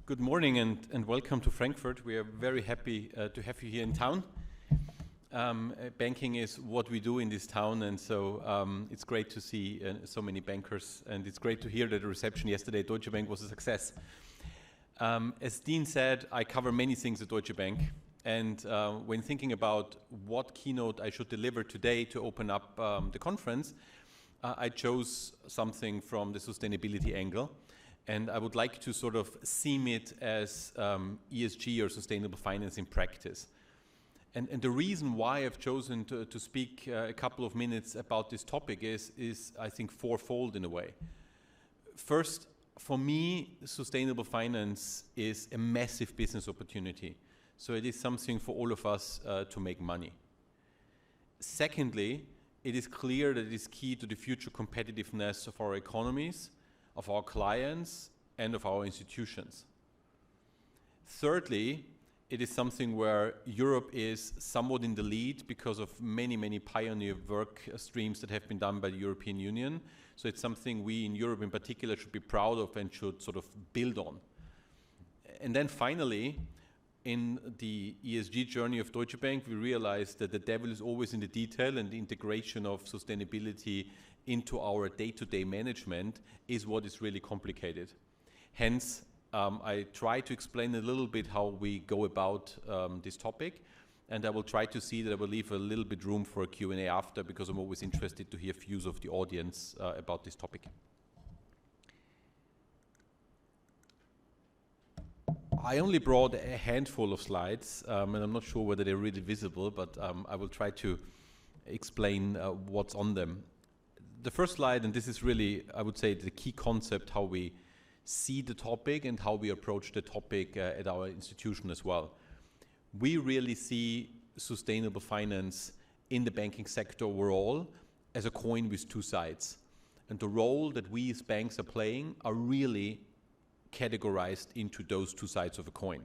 Good morning and welcome to Frankfurt. We are very happy to have you here in town. Banking is what we do in this town, and so it's great to see so many bankers, and it's great to hear that the reception yesterday at Deutsche Bank was a success. As Dean said, I cover many things at Deutsche Bank, and when thinking about what keynote I should deliver today to open up the conference, I chose something from the sustainability angle. And I would like to sort of theme it as ESG or sustainable finance in practice. And the reason why I've chosen to speak a couple of minutes about this topic is I think fourfold in a way. First, for me, sustainable finance is a massive business opportunity. So it is something for all of us to make money. Secondly, it is clear that it is key to the future competitiveness of our economies, of our clients, and of our institutions. Thirdly, it is something where Europe is somewhat in the lead because of many pioneer work streams that have been done by the European Union. So it's something we in Europe in particular should be proud of and should sort of build on. And then finally, in the ESG journey of Deutsche Bank, we realized that the devil is always in the detail, and the integration of sustainability into our day-to-day management is what is really complicated. Hence, I try to explain a little bit how we go about this topic, and I will try to see that I will leave a little bit room for a Q&A after, because I'm always interested to hear views of the audience about this topic. I only brought a handful of slides, and I'm not sure whether they're really visible, but I will try to explain what's on them. The first slide, and this is really, I would say, the key concept, how we see the topic and how we approach the topic at our institution as well. We really see sustainable finance in the banking sector overall as a coin with two sides. And the role that we as banks are playing are really categorized into those two sides of a coin.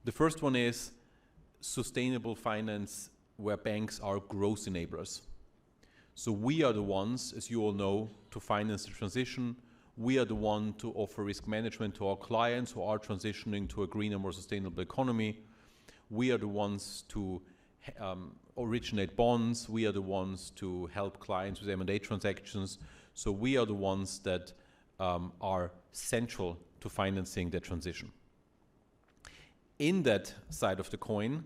The first one is sustainable finance where banks are growth enablers. So we are the ones, as you all know, to finance the transition. We are the one to offer risk management to our clients who are transitioning to a greener, more sustainable economy. We are the ones to originate bonds. We are the ones to help clients with M&A transactions. So we are the ones that are central to financing the transition. In that side of the coin,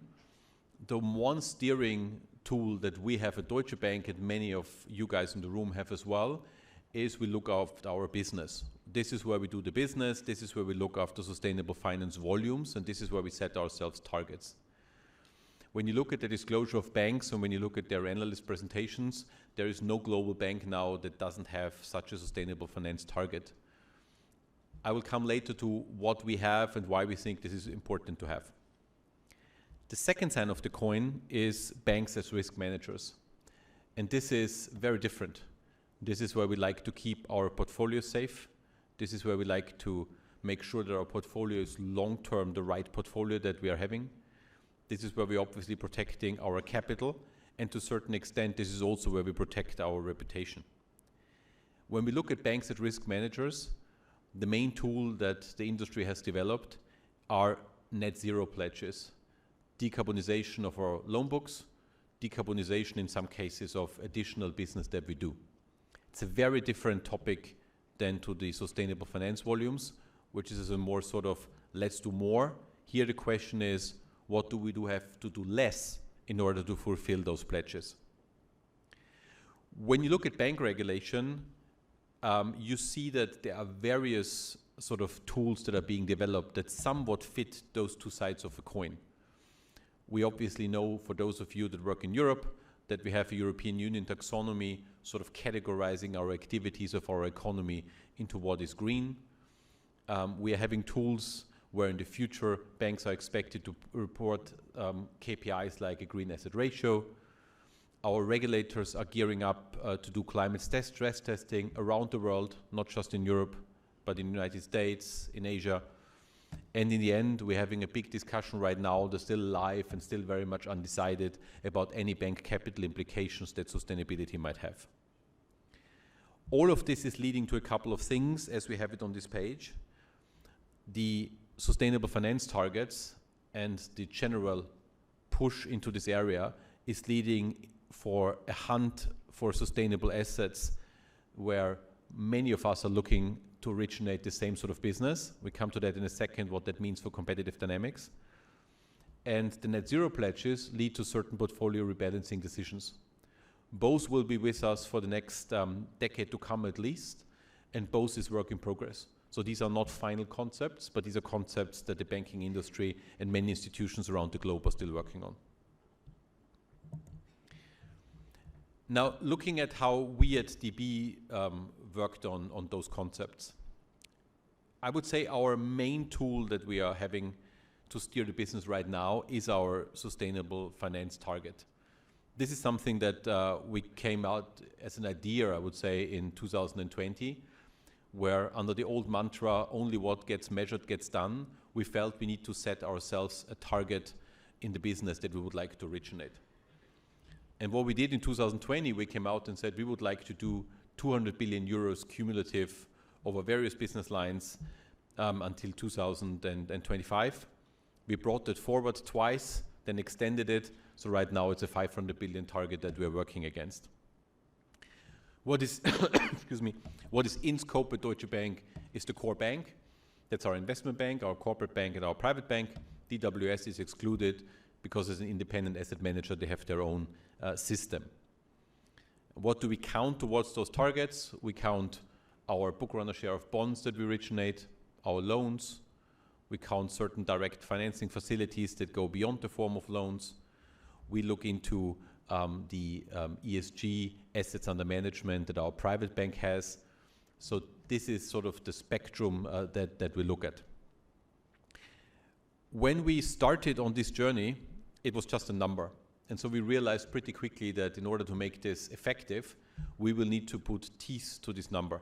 the one steering tool that we have at Deutsche Bank, and many of you guys in the room have as well, is we look after our business. This is where we do the business, this is where we look after sustainable finance volumes, and this is where we set ourselves targets. When you look at the disclosure of banks and when you look at their analyst presentations, there is no global bank now that doesn't have such a sustainable finance target. I will come later to what we have and why we think this is important to have. The second side of the coin is banks as risk managers. And this is very different. This is where we like to keep our portfolio safe. This is where we like to make sure that our portfolio is long-term the right portfolio that we are having. This is where we're obviously protecting our capital. And to a certain extent, this is also where we protect our reputation. When we look at banks as risk managers, the main tool that the industry has developed are net zero pledges. Decarbonization of our loan books, decarbonization in some cases of additional business that we do. It's a very different topic than to the sustainable finance volumes, which is a more sort of let's do more. Here the question is, what do we have to do less in order to fulfill those pledges? When you look at bank regulation, you see that there are various sort of tools that are being developed that somewhat fit those two sides of a coin. We obviously know, for those of you that work in Europe, that we have a European Union taxonomy sort of categorizing our activities of our economy into what is green. We are having tools where in the future banks are expected to report KPIs like a green asset ratio. Our regulators are gearing up to do climate stress testing around the world, not just in Europe, but in the United States, in Asia. And in the end, we're having a big discussion right now, that's still live and still very much undecided, about any bank capital implications that sustainability might have. All of this is leading to a couple of things as we have it on this page. The sustainable finance targets and the general push into this area is leading for a hunt for sustainable assets where many of us are looking to originate the same sort of business. We come to that in a second, what that means for competitive dynamics. And the net zero pledges lead to certain portfolio rebalancing decisions. Both will be with us for the next decade to come at least, and both is work in progress. So these are not final concepts, but these are concepts that the banking industry and many institutions around the globe are still working on. Now, looking at how we at DB worked on those concepts, I would say our main tool that we are having to steer the business right now is our sustainable finance target. This is something that we came out as an idea, I would say, in 2020, where under the old mantra, only what gets measured gets done, we felt we need to set ourselves a target in the business that we would like to originate. And what we did in 2020, we came out and said we would like to do 200 billion euros cumulative over various business lines until 2025. We brought that forward twice, then extended it. So right now it's a 500 billion target that we're working against. What is, excuse me, what is in scope at Deutsche Bank is the core bank. That's our investment bank, our corporate bank, and our private bank. DWS is excluded because as an independent asset manager, they have their own system. What do we count towards those targets? We count our book runner share of bonds that we originate, our loans. We count certain direct financing facilities that go beyond the form of loans. We look into the ESG assets under management that our private bank has. So this is sort of the spectrum that we look at. When we started on this journey, it was just a number. And so we realized pretty quickly that in order to make this effective, we will need to put teeth to this number.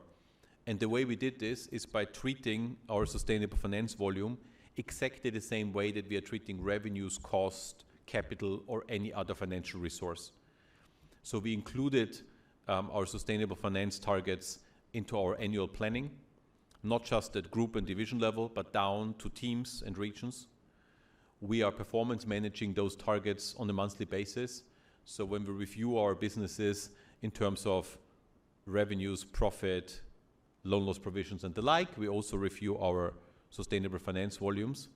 And the way we did this is by treating our sustainable finance volume exactly the same way that we are treating revenues, cost, capital, or any other financial resource. So we included our sustainable finance targets into our annual planning, not just at group and division level, but down to teams and regions. We are performance managing those targets on a monthly basis. So when we review our businesses in terms of revenues, profit, loan loss provisions and the like, we also review our sustainable finance volumes.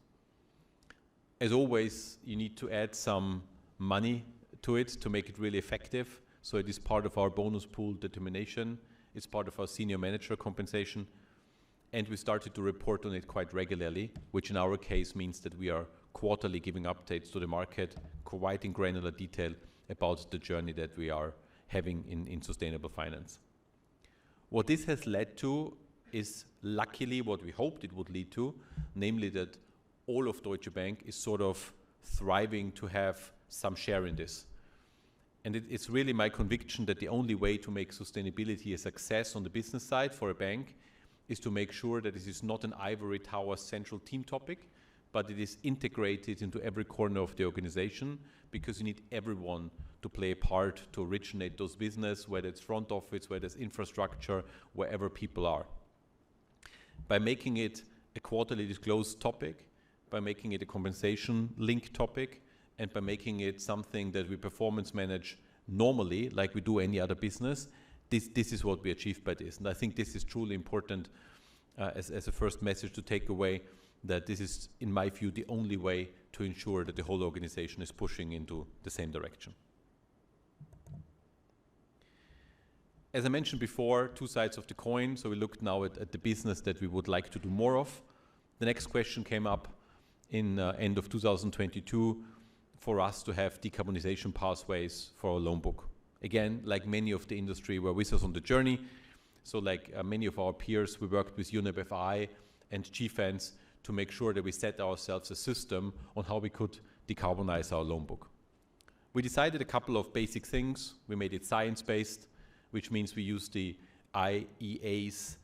As always, you need to add some money to it to make it really effective. So it is part of our bonus pool determination. It's part of our senior manager compensation. And we started to report on it quite regularly, which in our case means that we are quarterly giving updates to the market, quite in granular detail about the journey that we are having in sustainable finance. What this has led to is luckily what we hoped it would lead to, namely that all of Deutsche Bank is sort of thriving to have some share in this. And it's really my conviction that the only way to make sustainability a success on the business side for a bank is to make sure that this is not an ivory tower central team topic, but it is integrated into every corner of the organization, because you need everyone to play a part to originate those business, whether it's front office, whether it's infrastructure, wherever people are. By making it a quarterly disclosed topic, by making it a compensation linked topic, and by making it something that we performance manage normally, like we do any other business, this is what we achieve by this. And I think this is truly important as a first message to take away, that this is, in my view, the only way to ensure that the whole organization is pushing into the same direction. As I mentioned before, two sides of the coin. So we looked now at the business that we would like to do more of. The next question came up in end of 2022 for us to have decarbonization pathways for our loan book. Again, like many of the industry were with us on the journey. So like many of our peers, we worked with UNEP FI and GFANS to make sure that we set ourselves a system on how we could decarbonize our loan book. We decided a couple of basic things. We made it science-based, which means we use the IEA's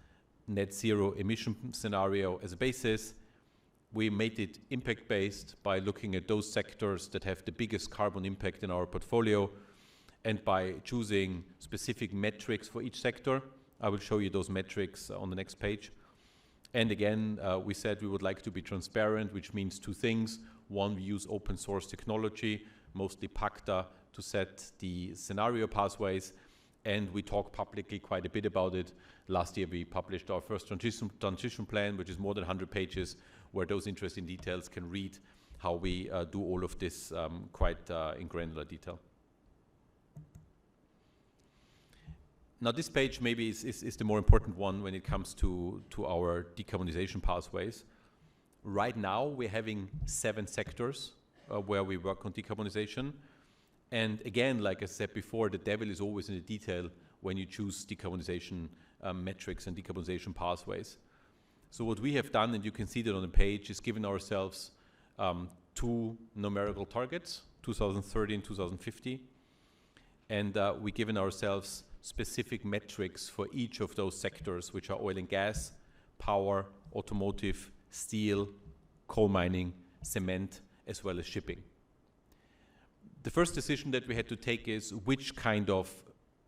net zero emission scenario as a basis. We made it impact-based by looking at those sectors that have the biggest carbon impact in our portfolio, and by choosing specific metrics for each sector. I will show you those metrics on the next page. And again, we said we would like to be transparent, which means two things. One, we use open source technology, mostly Pacta, to set the scenario pathways. And we talk publicly quite a bit about it. Last year, we published our first transition plan, which is more than 100 pages, where those interested in details can read how we do all of this quite in granular detail. Now, this page maybe is the more important one when it comes to our decarbonization pathways. Right now, we're having 7 sectors where we work on decarbonization. And again, like I said before, the devil is always in the detail when you choose decarbonization metrics and decarbonization pathways. So what we have done, and you can see that on the page, is given ourselves 2 numerical targets, 2030 and 2050. And we've given ourselves specific metrics for each of those sectors, which are oil and gas, power, automotive, steel, coal mining, cement, as well as shipping. The first decision that we had to take is which kind of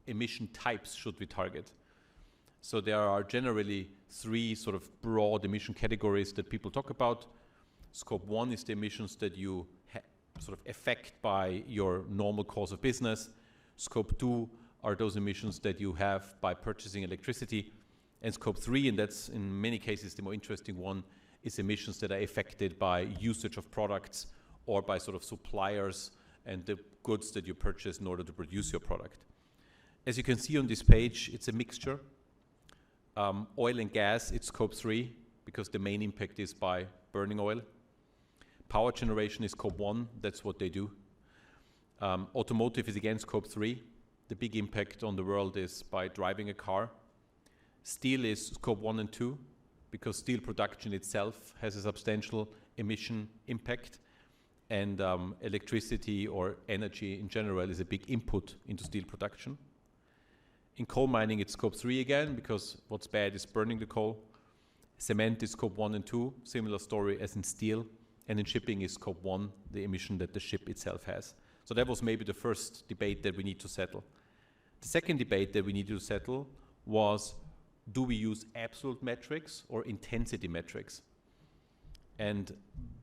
emission types should we target. So there are generally 3 sort of broad emission categories that people talk about. Scope 1 is the emissions that you sort of affect by your normal course of business. Scope 2 are those emissions that you have by purchasing electricity. And Scope 3, and that's in many cases the more interesting one, is emissions that are affected by usage of products or by sort of suppliers and the goods that you purchase in order to produce your product. As you can see on this page, it's a mixture. Oil and gas, it's Scope 3, because the main impact is by burning oil. Power generation is Scope 1, that's what they do. Automotive is again Scope 3. The big impact on the world is by driving a car. Steel is Scope 1 and 2, because steel production itself has a substantial emission impact. And electricity or energy in general is a big input into steel production. In coal mining, it's Scope 3 again, because what's bad is burning the coal. Cement is Scope 1 and 2, similar story as in steel. And in shipping is Scope 1, the emission that the ship itself has. So that was maybe the first debate that we need to settle. The second debate that we needed to settle was, do we use absolute metrics or intensity metrics? And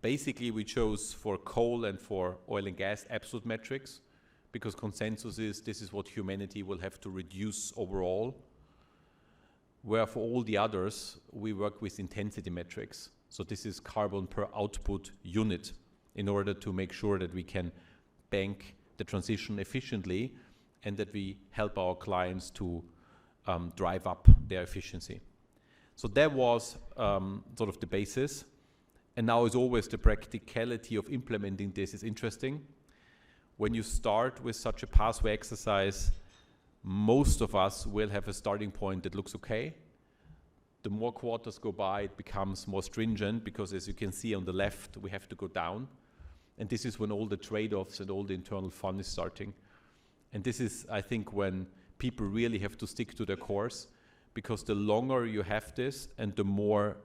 basically we chose for coal and for oil and gas absolute metrics, because consensus is this is what humanity will have to reduce overall, where for all the others we work with intensity metrics. So this is carbon per output unit, in order to make sure that we can bank the transition efficiently and that we help our clients to drive up their efficiency. So that was sort of the basis. And now, as always, the practicality of implementing this is interesting. When you start with such a pathway exercise, most of us will have a starting point that looks okay. The more quarters go by, it becomes more stringent, because as you can see on the left, we have to go down. And this is when all the trade-offs and all the internal fun is starting. And this is, I think, when people really have to stick to their course, because the longer you have this and the more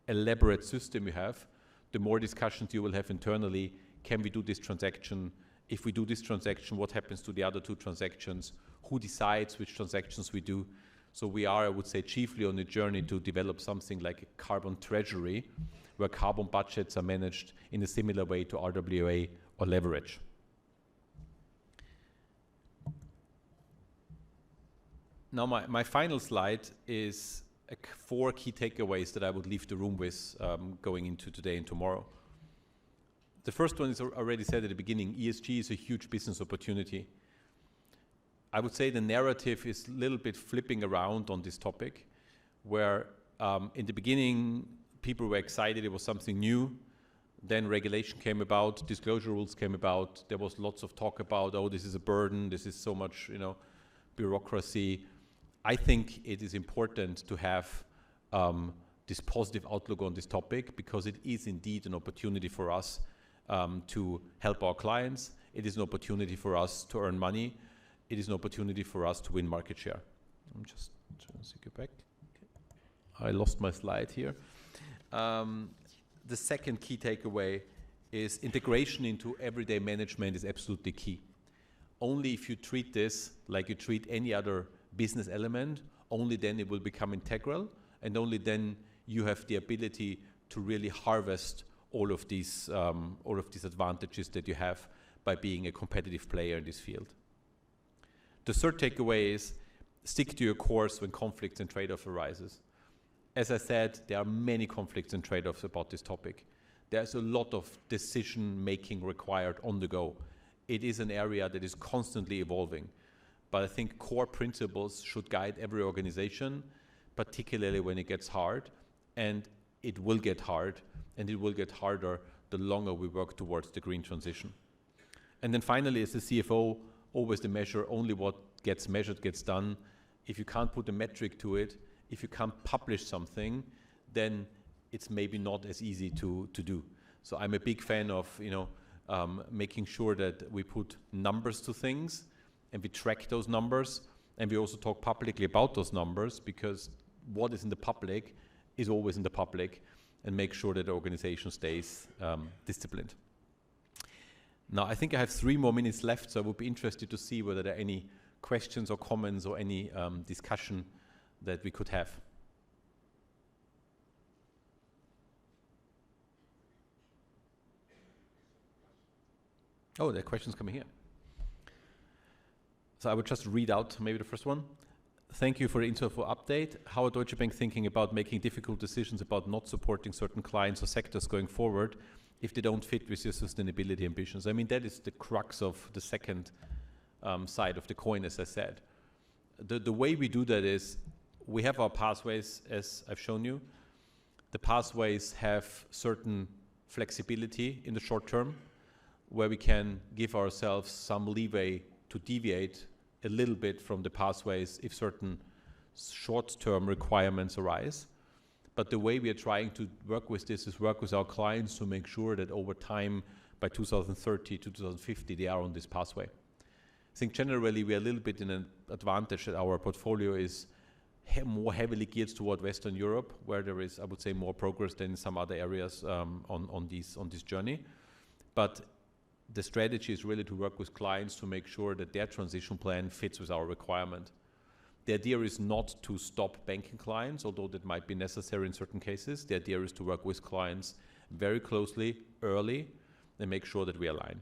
elaborate system you have, the more discussions you will have internally. Can we do this transaction? If we do this transaction, what happens to the other 2 transactions? Who decides which transactions we do? So we are, I would say, chiefly on a journey to develop something like a carbon treasury, where carbon budgets are managed in a similar way to RWA or leverage. Now my final slide is 4 key takeaways that I would leave the room with going into today and tomorrow. The first one is already said at the beginning, ESG is a huge business opportunity. I would say the narrative is a little bit flipping around on this topic, where in the beginning, people were excited it was something new. Then regulation came about, disclosure rules came about. There was lots of talk about, oh, this is a burden, this is so much, bureaucracy. I think it is important to have this positive outlook on this topic, because it is indeed an opportunity for us to help our clients. It is an opportunity for us to earn money. It is an opportunity for us to win market share. I'm just trying to get back. Okay. I lost my slide here. The second key takeaway is integration into everyday management is absolutely key. Only if you treat this like you treat any other business element, only then it will become integral, and only then you have the ability to really harvest all of these advantages that you have by being a competitive player in this field. The third takeaway is stick to your course when conflicts and trade-offs arises. As I said, there are many conflicts and trade-offs about this topic. There's a lot of decision-making required on the go. It is an area that is constantly evolving. But I think core principles should guide every organization, particularly when it gets hard. And it will get hard, and it will get harder the longer we work towards the green transition. And then finally, as the CFO, always the measure, only what gets measured gets done. If you can't put a metric to it, if you can't publish something, then it's maybe not as easy to do. So I'm a big fan of making sure that we put numbers to things and we track those numbers, and we also talk publicly about those numbers, because what is in the public is always in the public, and make sure that the organization stays disciplined. Now, I think I have 3 more minutes left, so I would be interested to see whether there are any questions or comments or any discussion that we could have. Oh, there are questions coming here. So I would just read out maybe the first one. Thank you for the insightful update. How are Deutsche Bank thinking about making difficult decisions about not supporting certain clients or sectors going forward if they don't fit with your sustainability ambitions? I mean, that is the crux of the second side of the coin, as I said. The way we do that is we have our pathways, as I've shown you. The pathways have certain flexibility in the short term, where we can give ourselves some leeway to deviate a little bit from the pathways if certain short-term requirements arise. But the way we are trying to work with this is work with our clients to make sure that over time, by 2030 to 2050, they are on this pathway. I think generally we are a little bit in an advantage that our portfolio is more heavily geared toward Western Europe, where there is, I would say, more progress than in some other areas on this journey. But the strategy is really to work with clients to make sure that their transition plan fits with our requirement. The idea is not to stop banking clients, although that might be necessary in certain cases. The idea is to work with clients very closely, early, and make sure that we align.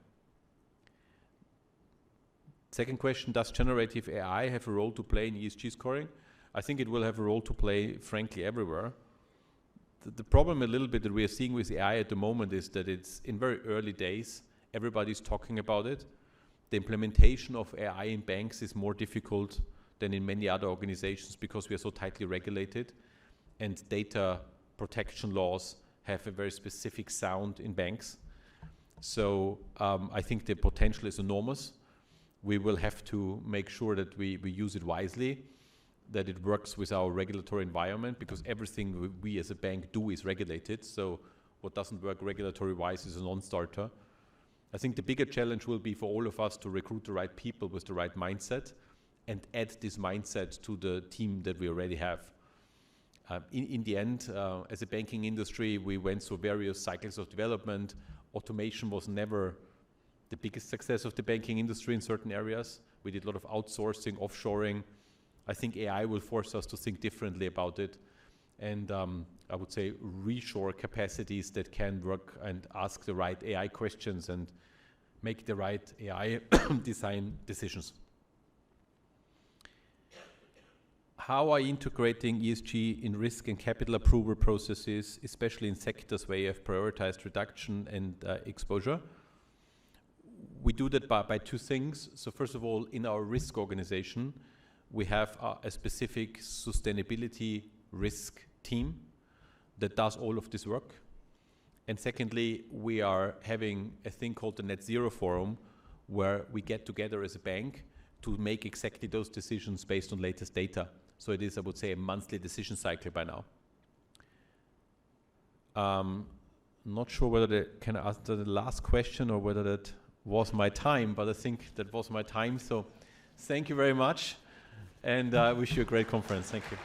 Second question, does generative AI have a role to play in ESG scoring? I think it will have a role to play, frankly, everywhere. The problem a little bit that we are seeing with AI at the moment is that it's in very early days. Everybody's talking about it. The implementation of AI in banks is more difficult than in many other organizations because we are so tightly regulated, and data protection laws have a very specific sound in banks. So I think the potential is enormous. We will have to make sure that we use it wisely, that it works with our regulatory environment, because everything we as a bank do is regulated. So what doesn't work regulatory-wise is a non-starter. I think the bigger challenge will be for all of us to recruit the right people with the right mindset and add this mindset to the team that we already have. In the end, as a banking industry, we went through various cycles of development. Automation was never the biggest success of the banking industry in certain areas. We did a lot of outsourcing, offshoring. I think AI will force us to think differently about it. And I would say reshore capacities that can work and ask the right AI questions and make the right AI design decisions. How are you integrating ESG in risk and capital approval processes, especially in sectors where you have prioritized reduction and exposure? We do that by 2 things. So first of all, in our risk organization, we have a specific sustainability risk team that does all of this work. And secondly, we are having a thing called the Net Zero Forum, where we get together as a bank to make exactly those decisions based on latest data. So it is, I would say, a monthly decision cycle by now. Not sure whether can I answer the last question or whether that was my time, but I think that was my time. So thank you very much, and I wish you a great conference. Thank you.